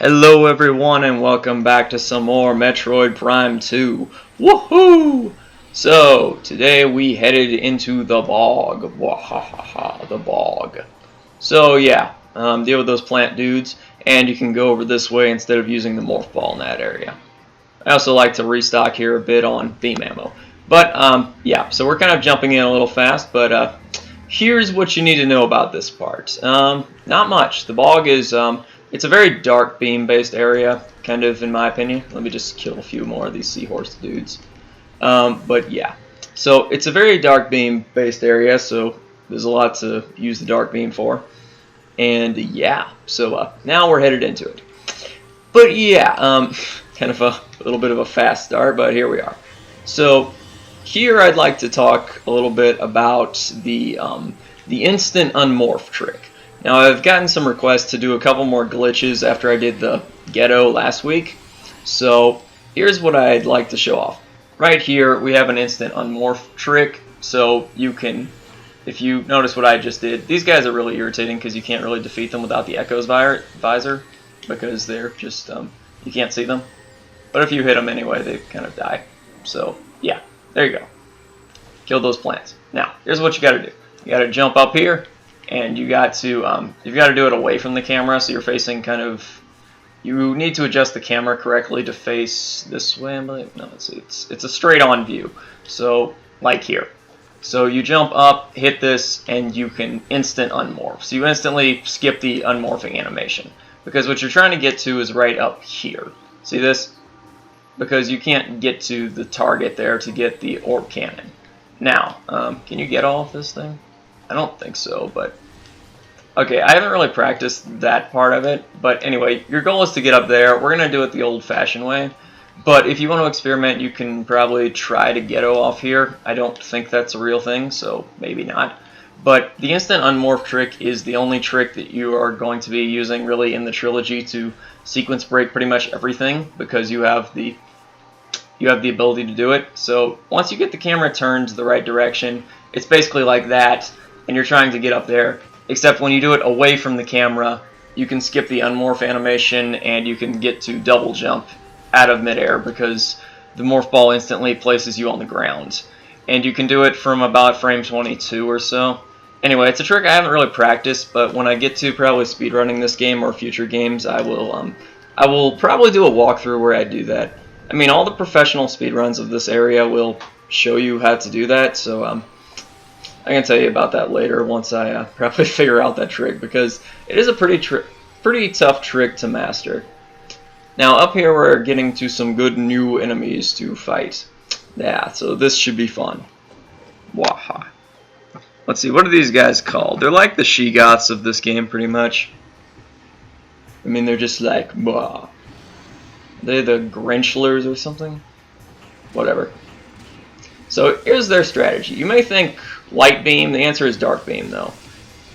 Hello everyone and welcome back to some more Metroid Prime 2. Woohoo! So, today we headed into the bog. Wahahaha, the bog. So yeah, deal with those plant dudes, and you can go over this way instead of using the morph ball in that area. I also like to restock here a bit on beam ammo. But yeah, so we're kind of jumping in a little fast, but here's what you need to know about this part. Not much. The bog is it's a very dark beam based area, kind of in my opinion. Let me just kill a few more of these seahorse dudes. But yeah, so it's a very dark beam based area, so there's a lot to use the dark beam for. And yeah, so now we're headed into it. But yeah, kind of a little bit of a fast start, but here we are. So here I'd like to talk a little bit about the instant unmorph trick. Now I've gotten some requests to do a couple more glitches after I did the ghetto last week. So here's what I'd like to show off. Right here we have an instant unmorph trick. So you can, if you notice what I just did, these guys are really irritating because you can't really defeat them without the Echo's visor because they're just, you can't see them. But if you hit them anyway, they kind of die. So yeah, there you go. Kill those plants. Now, here's what you got to do. You got to jump up here, and you got to you've got to do it away from the camera, so you're facing kind of. You need to adjust the camera correctly to face this way. No, it's a straight-on view. So like here. So you jump up, hit this, and you can instant unmorph. So you instantly skip the unmorphing animation because what you're trying to get to is right up here. See this? Because you can't get to the target there to get the orb cannon. Now, can you get all of this thing? I don't think so, but... Okay, I haven't really practiced that part of it, but anyway, your goal is to get up there. We're going to do it the old-fashioned way, but if you want to experiment, you can probably try to ghetto off here. I don't think that's a real thing, so maybe not. But the instant unmorph trick is the only trick that you are going to be using really in the trilogy to sequence break pretty much everything, because you have the ability to do it. So once you get the camera turned the right direction, it's basically like that, and you're trying to get up there. Except when you do it away from the camera, you can skip the unmorph animation and you can get to double jump out of midair because the morph ball instantly places you on the ground. And you can do it from about frame 22 or so. Anyway, it's a trick I haven't really practiced, but when I get to probably speedrunning this game or future games, I will probably do a walkthrough where I do that. I mean, all the professional speedruns of this area will show you how to do that, so I can tell you about that later once I probably figure out that trick, because it is a pretty tough trick to master. Now, up here we're getting to some good new enemies to fight. Yeah, so this should be fun. Waha. Let's see, what are these guys called? They're like the She-Goths of this game, pretty much. I mean, they're just like, bah. They're the Grinchlers or something? Whatever. So here's their strategy. You may think light beam, the answer is dark beam though.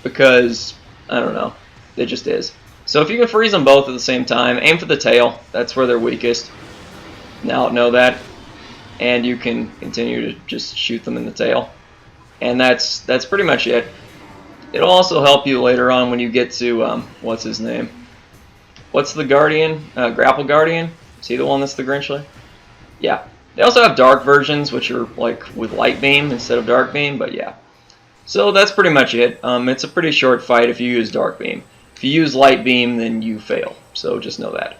Because, I don't know, it just is. So if you can freeze them both at the same time, aim for the tail, that's where they're weakest. Now know that. And you can continue to just shoot them in the tail. And that's pretty much it. It'll also help you later on when you get to, what's his name? What's the Guardian? Grapple Guardian? Is he the one that's the Grinchler? Yeah. They also have dark versions, which are like with light beam instead of dark beam, but yeah. So that's pretty much it. It's a pretty short fight if you use dark beam. If you use light beam, then you fail. So just know that.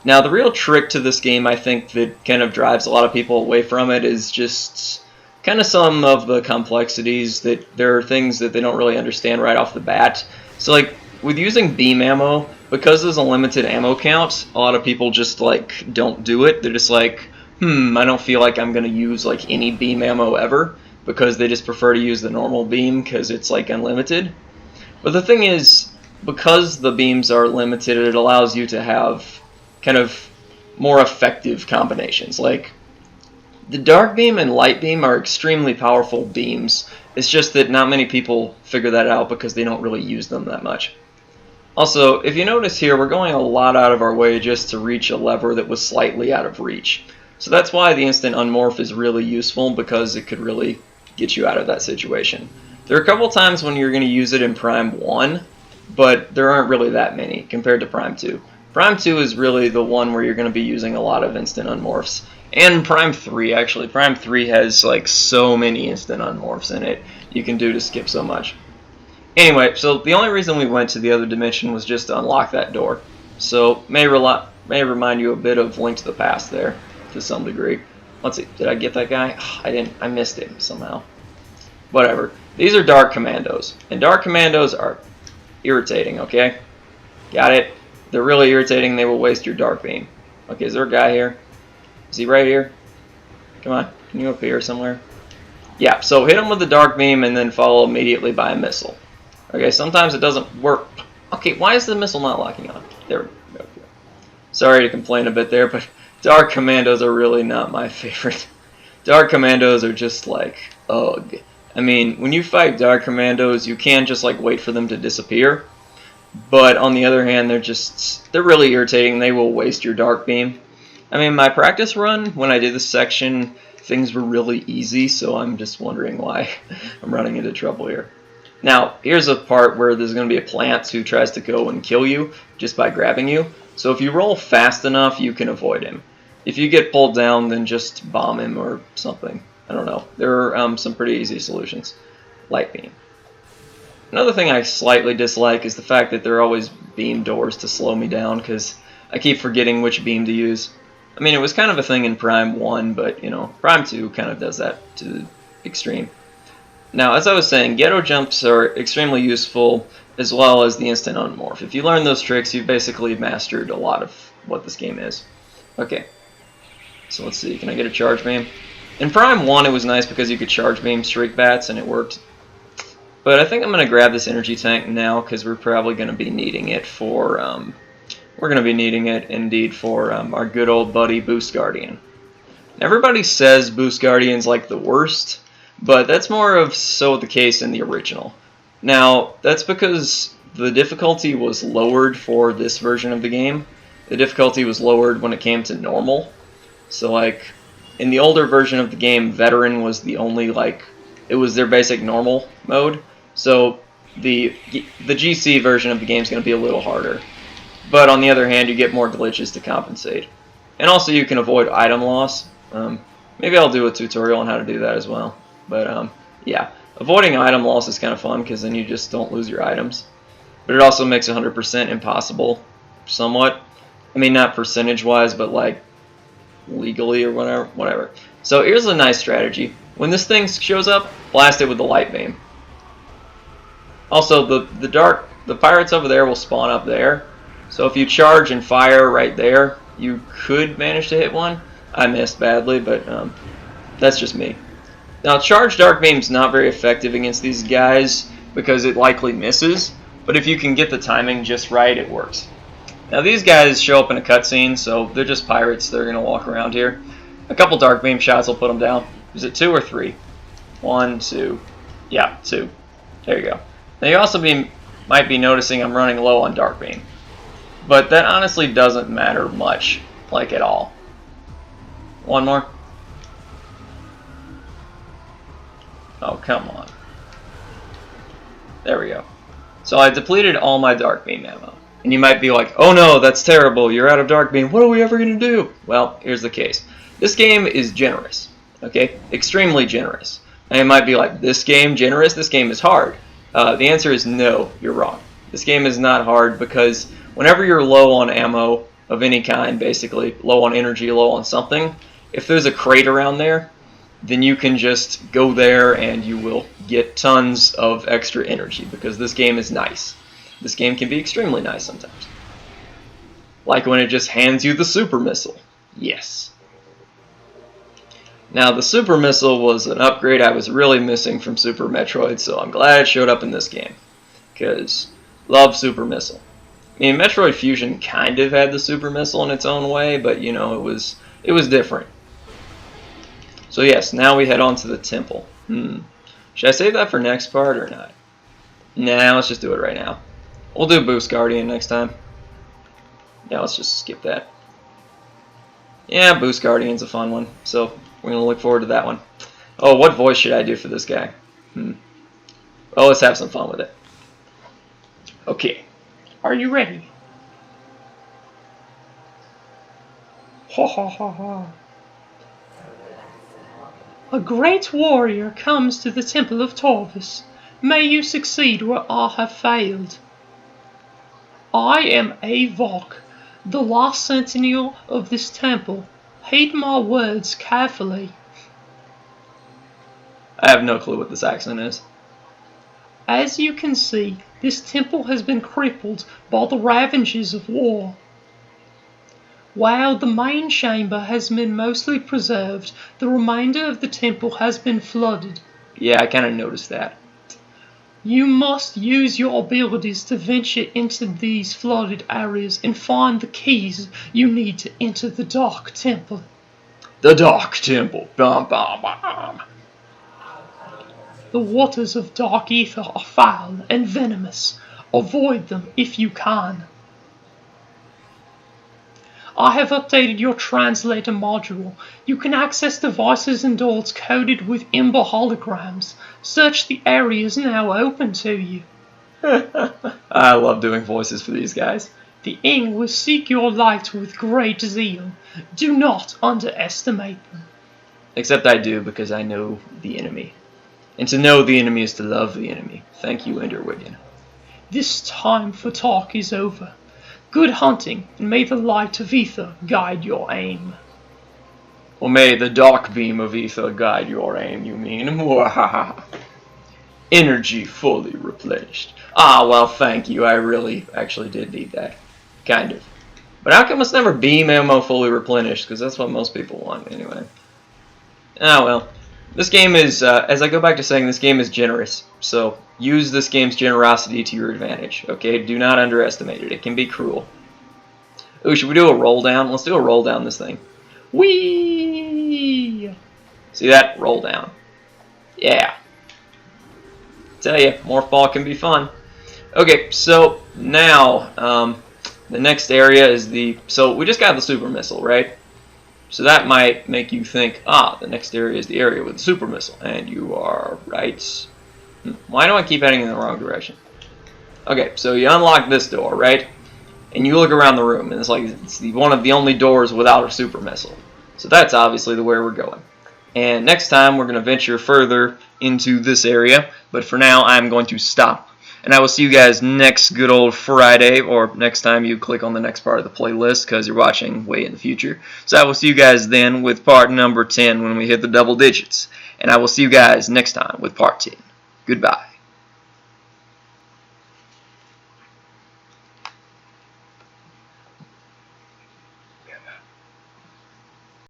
Now, the real trick to this game, I think, that kind of drives a lot of people away from it is just kind of some of the complexities, that there are things that they don't really understand right off the bat. So like with using beam ammo, because there's a limited ammo count, a lot of people just like don't do it. They're just like, I don't feel like I'm going to use like any beam ammo ever, because they just prefer to use the normal beam because it's like unlimited. But the thing is, because the beams are limited, it allows you to have kind of more effective combinations. Like the dark beam and light beam are extremely powerful beams. It's just that not many people figure that out because they don't really use them that much. Also, if you notice here, we're going a lot out of our way just to reach a lever that was slightly out of reach. So that's why the instant unmorph is really useful, because it could really get you out of that situation. There are a couple times when you're going to use it in Prime 1, but there aren't really that many compared to Prime 2. Prime 2 is really the one where you're going to be using a lot of instant unmorphs. And Prime 3, actually. Prime 3 has like so many instant unmorphs in it you can do to skip so much. Anyway, so the only reason we went to the other dimension was just to unlock that door. So may remind you a bit of Link to the Past there, to some degree. Let's see, did I get that guy? I didn't. I missed him somehow. Whatever. These are Dark Commandos, and Dark Commandos are irritating. Okay, got it. They're really irritating. They will waste your Dark Beam. Okay, is there a guy here? Is he right here? Come on, can you appear somewhere? Yeah, so hit him with the Dark Beam and then follow immediately by a missile. Okay, sometimes it doesn't work. Okay, why is the missile not locking on? There we go. Sorry to complain a bit there, but Dark Commandos are really not my favorite. Dark Commandos are just like, ugh. I mean, when you fight Dark Commandos, you can just like wait for them to disappear. But on the other hand, they're really irritating. They will waste your Dark Beam. I mean, my practice run, when I did this section, things were really easy, so I'm just wondering why I'm running into trouble here. Now, here's a part where there's going to be a plant who tries to go and kill you just by grabbing you. So if you roll fast enough, you can avoid him. If you get pulled down, then just bomb him or something. I don't know. There are some pretty easy solutions. Light beam. Another thing I slightly dislike is the fact that there are always beam doors to slow me down, because I keep forgetting which beam to use. I mean, it was kind of a thing in Prime 1, but, you know, Prime 2 kind of does that to the extreme. Now, as I was saying, ghetto jumps are extremely useful, as well as the instant unmorph. If you learn those tricks, you've basically mastered a lot of what this game is. Okay, so let's see, can I get a charge beam? In Prime 1, it was nice because you could charge beam Shriek Bats, and it worked. But I think I'm going to grab this energy tank now, because we're probably going to be needing it for, we're going to be needing it, indeed, for our good old buddy Boost Guardian. Everybody says Boost Guardian's like the worst, but that's more of so the case in the original. Now, that's because the difficulty was lowered for this version of the game. The difficulty was lowered when it came to normal. So, like, in the older version of the game, Veteran was the only, like, it was their basic normal mode. So, the GC version of the game is going to be a little harder. But on the other hand, you get more glitches to compensate. And also, you can avoid item loss. Maybe I'll do a tutorial on how to do that as well. But, yeah. Avoiding item loss is kind of fun, because then you just don't lose your items. But it also makes 100% impossible, somewhat. I mean, not percentage-wise, but, like, legally or whatever. So here's a nice strategy. When this thing shows up, blast it with the light beam. Also, the pirates over there will spawn up there. So if you charge and fire right there, you could manage to hit one. I missed badly, but that's just me. Now, charge Dark Beam's not very effective against these guys because it likely misses, but if you can get the timing just right, it works. Now, these guys show up in a cutscene, so they're just pirates. They're going to walk around here. A couple Dark Beam shots will put them down. Is it 2 or 3? 1, 2. Yeah, 2. There you go. Now, you also might be noticing I'm running low on Dark Beam, but that honestly doesn't matter much, like at all. One more. Oh, come on. There we go. So I depleted all my Dark Beam ammo. And you might be like, oh no, that's terrible, you're out of Dark Beam, what are we ever going to do? Well, here's the case. This game is generous, okay? Extremely generous. And you might be like, this game generous? This game is hard. The answer is no, you're wrong. This game is not hard because whenever you're low on ammo of any kind, basically, low on energy, low on something, if there's a crate around there, then you can just go there and you will get tons of extra energy because this game is nice. This game can be extremely nice sometimes. Like when it just hands you the super missile. Yes. Now the super missile was an upgrade I was really missing from Super Metroid, so I'm glad it showed up in this game. Because love super missile. I mean, Metroid Fusion kind of had the super missile in its own way, but you know, it was different. So yes, now we head on to the temple. Should I save that for next part or not? Nah, let's just do it right now. We'll do Boost Guardian next time. Yeah, let's just skip that. Yeah, Boost Guardian's a fun one, so we're going to look forward to that one. Oh, what voice should I do for this guy? Well, let's have some fun with it. Okay, are you ready? Ha ha ha ha. A great warrior comes to the temple of Torvis. May you succeed where I have failed. I am Avok, the last sentinel of this temple. Heed my words carefully. I have no clue what this accent is. As you can see, this temple has been crippled by the ravages of war. While the main chamber has been mostly preserved, the remainder of the temple has been flooded. Yeah, I kind of noticed that. You must use your abilities to venture into these flooded areas and find the keys you need to enter the Dark Temple. The Dark Temple. Bum, bum, bum. The waters of Dark Ether are foul and venomous. Avoid them if you can. I have updated your translator module. You can access devices and doors coded with Ember holograms. Search the areas now open to you. I love doing voices for these guys. The Ing will seek your light with great zeal. Do not underestimate them. Except I do, because I know the enemy. And to know the enemy is to love the enemy. Thank you, Enderwigan. This time for talk is over. Good hunting, and may the light of ether guide your aim. Well, may the dark beam of ether guide your aim, you mean? Energy fully replenished. Ah, well, thank you. I really actually did need that. Kind of. But how come it's never beam ammo fully replenished? Because that's what most people want, anyway. Ah, well. This game is, as I go back to saying, this game is generous. So, use this game's generosity to your advantage, okay? Do not underestimate it. It can be cruel. Ooh, should we do a roll down? Let's do a roll down this thing. Whee! See that? Roll down. Yeah. Tell you, more fall can be fun. Okay, so now, the next area is the... So, we just got the super missile, right? So that might make you think, the next area is the area with the super missile. And you are right. Why do I keep heading in the wrong direction? Okay, so you unlock this door, right? And you look around the room, and it's like it's one of the only doors without a super missile. So that's obviously the way we're going. And next time, we're going to venture further into this area. But for now, I'm going to stop. And I will see you guys next good old Friday, or next time you click on the next part of the playlist, because you're watching way in the future. So I will see you guys then with part number 10 when we hit the double digits. And I will see you guys next time with part 10. Goodbye.